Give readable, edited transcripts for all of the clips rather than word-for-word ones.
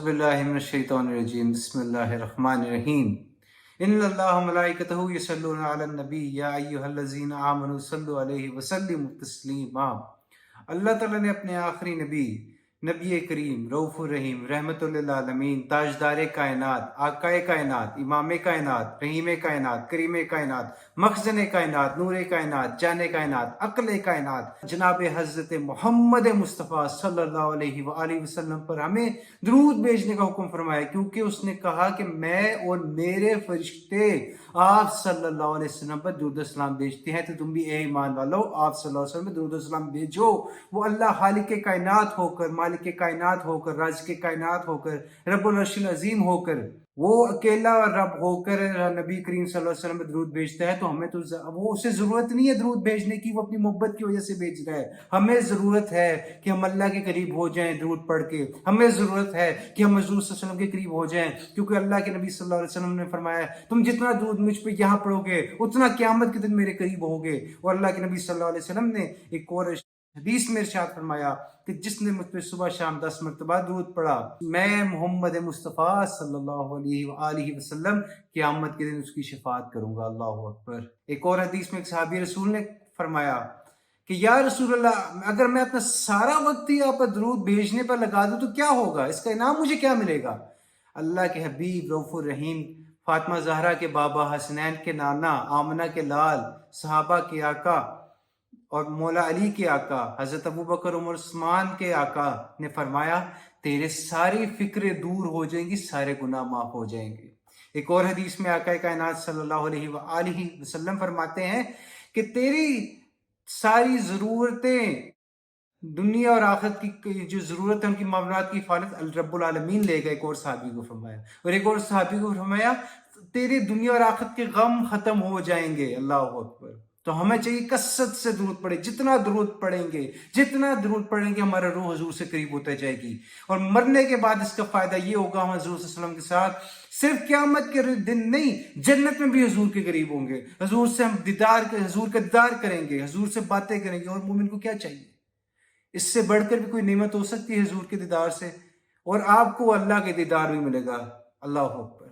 बिल्लाहि मिनश्शैतानिर्रजीम बिस्मिल्लाहिर्रहमानिर्रहीम इन्नल्लाह व मलाइकतहु यसल्लूना अलन नबी या अय्युहल्लज़ीना आमनु सल्लु अलैहि व सल्लिमु तस्लीमा। अल्लाह ताला ने अपने आखिरी नबी नबी करीम रऊफ़ुर रहीम रहमतुल लिल आलमीन ताजदार कायनात आकाए कायनात इमाम कायनात रहीम कायनात करीम कायनात मखज़न कायनात नूर कायनात जान कायनात अक्ल कायनात जनाब हज़रत मोहम्मद मुस्तफ़ा सल्लल्लाहु अलैहि वसल्लम पर हमें दरूद भेजने का हुक्म फरमाया, क्योंकि उसने कहा कि मैं और मेरे फरिश्ते आप सल्लल्लाहु अलैहि वसल्लम पर दुरूद सलाम भेजते हैं, तो तुम भी ए ईमान वालो आप सल्लल्लाहु अलैहि वसल्लम पर दुरूद सलाम भेजो। वो अल्लाह खालिक के कायनात होकर, मालिक के कायनात होकर, राज़ के कायनात होकर, रब्बुल अर्शिल अज़ीम होकर, वो अकेला रब होकर नबी करीम सल्लल्लाहु अलैहि वसल्लम पे दरूद भेजता है, तो हमें तो वो उसे ज़रूरत नहीं है दरूद भेजने की, वो अपनी मोहब्बत की वजह से भेज रहा है। हमें ज़रूरत है कि हम अल्लाह के करीब हो जाएं दरूद पढ़ के, हमें ज़रूरत है कि हम हज़ूर सल्लल्लाहु अलैहि वसल्लम के करीब हो जाएं, क्योंकि अल्लाह के नबी सल्लल्लाहु अलैहि वसल्लम ने फरमाया तुम जितना दरूद मुझ पे यहाँ पढ़ोगे उतना क़यामत के दिन मेरे करीब होगे। और अल्लाह के नबी सल्लल्लाहु अलैहि वसल्लम ने एक और हदीस में इरशाद फरमाया कि जिसने मुझ पर सुबह शाम 10 मरतबा दरूद पढ़ा, मैं मोहम्मद मुस्तफ़ा सल्लल्लाहु अलैहि वसल्लम क़यामत के दिन उसकी शफाअत करूंगा। अल्लाहु अकबर। एक और हदीस में एक सहाबी रसूल ने फरमाया कि या रसूल अल्लाह, अगर मैं अपना सारा वक्त ही आप पर दरूद भेजने पर लगा दूं तो क्या होगा, इसका इनाम मुझे क्या मिलेगा? अल्लाह के हबीब रऊफ़ुर रहीम फातिमा ज़हरा के बाबा, हसनैन के नाना, आमना के लाल, सहाबा के आका और मौला अली के आका, हज़रत अबू बकर उमर उस्मान के आका ने फरमाया तेरे सारी फिक्रें दूर हो जाएंगी, सारे गुनाह माफ हो जाएंगे। एक और हदीस में आका कायनात सल्लल्लाहु अलैहि वसल्लम फरमाते हैं कि तेरी सारी ज़रूरतें दुनिया और आखिरत की जो ज़रूरत है उनकी मामलात की हिफाजत रब्बुल आलमीन लेगा। एक और सहाबी को फरमाया, और एक और सहाबी को फरमाया तेरी दुनिया और आखिरत के गम खत्म हो जाएंगे। अल्लाह अकबर। तो हमें चाहिए कसरत से दरूद पढ़े, जितना दरूद पढ़ेंगे हमारा रूह हजूर से करीब होता जाएगी, और मरने के बाद इसका फायदा ये होगा हम हजूर सल्लल्लाहु अलैहि वसल्लम के साथ सिर्फ क़यामत के दिन नहीं, जन्नत में भी हजूर के करीब होंगे। हजूर से हम हजूर का दीदार करेंगे, हजूर से बातें करेंगे। और मोमिन को क्या चाहिए? इससे बढ़कर भी कोई नेमत हो सकती है हजूर के दीदार से? और आपको अल्लाह के दीदार भी मिलेगा। अल्लाह अकबर।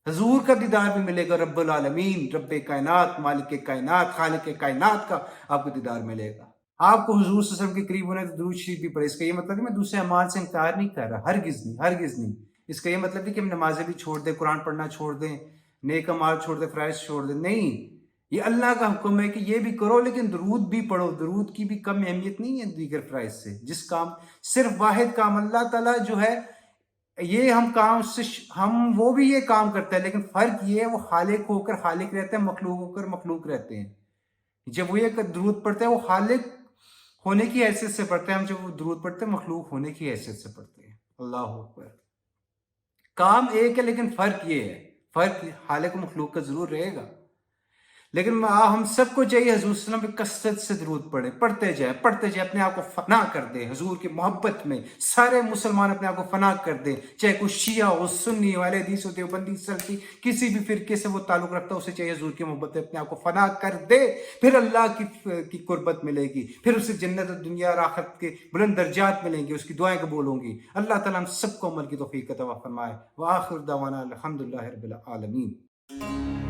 हजूर का दीदार भी मिलेगा, रब्बुल आलमीन रब्बे कायनात मालिक कायनात खालिक कायनात का आपको दीदार मिलेगा। आपको हुजूर सल्लल्लाहु अलैहि वसल्लम के करीब होने तो दुरूद शरीफ भी पढ़े। इसका ये मतलब है मैं दूसरे अमाल से इनकार नहीं कर रहा, हरगिज़ नहीं। इसका ये मतलब है कि हम नमाजें भी छोड़ दें, कुरान पढ़ना छोड़ दें, नेक अमाल छोड़ दें, फ़राइज़ छोड़ दें, नहीं। ये अल्लाह का हुक्म है कि ये भी करो, लेकिन दरूद भी पढ़ो। दरूद की भी कम अहमियत नहीं है दीगर फ़राइज़ से। जिस काम सिर्फ वाहिद काम अल्लाह ताला जो है ये हम काम से हम वो भी ये काम करता है, लेकिन फ़र्क ये है वो खालिक होकर खालिक रहते हैं, मखलूक होकर मखलूक रहते हैं। जब वो ये दरूद पढ़ते हैं वो खालिक होने की हैसियत से पढ़ते हैं, हम जब वो दरूद पढ़ते हैं मखलूक होने की हैसियत से पढ़ते हैं। अल्लाह अकबर। काम एक है, लेकिन फ़र्क ये है, फ़र्क खालिक और मखलूक का ज़रूर रहेगा। लेकिन हम सबको चाहिए हजूर सल्लल्लाहु अलैहि वसल्लम पे कसरत से दरूद पढ़ते जाए, अपने आप को फना कर दे हजूर की मोहब्बत में। सारे मुसलमान अपने आप को फना कर दे, चाहे कोई शिया हो, सुन्नी हो, अहले हदीस हो, देवबंदी, सलफी, किसी भी फिरके से वो ताल्लुक रखता है, उसे चाहिए हजूर की मोहब्बत में अपने आप को फना कर दे। फिर अल्लाह की कुर्बत मिलेगी, फिर उसे जन्नत दुनिया और आखिरत के बुलंद दर्जात मिलेंगे, उसकी दुआएं कबूल होंगी। अल्लाह ताला हम सबको अमल की तौफीक अता फरमाए। व आखिर दावाना अल्हम्दुलिल्लाहि रब्बिल आलमीन।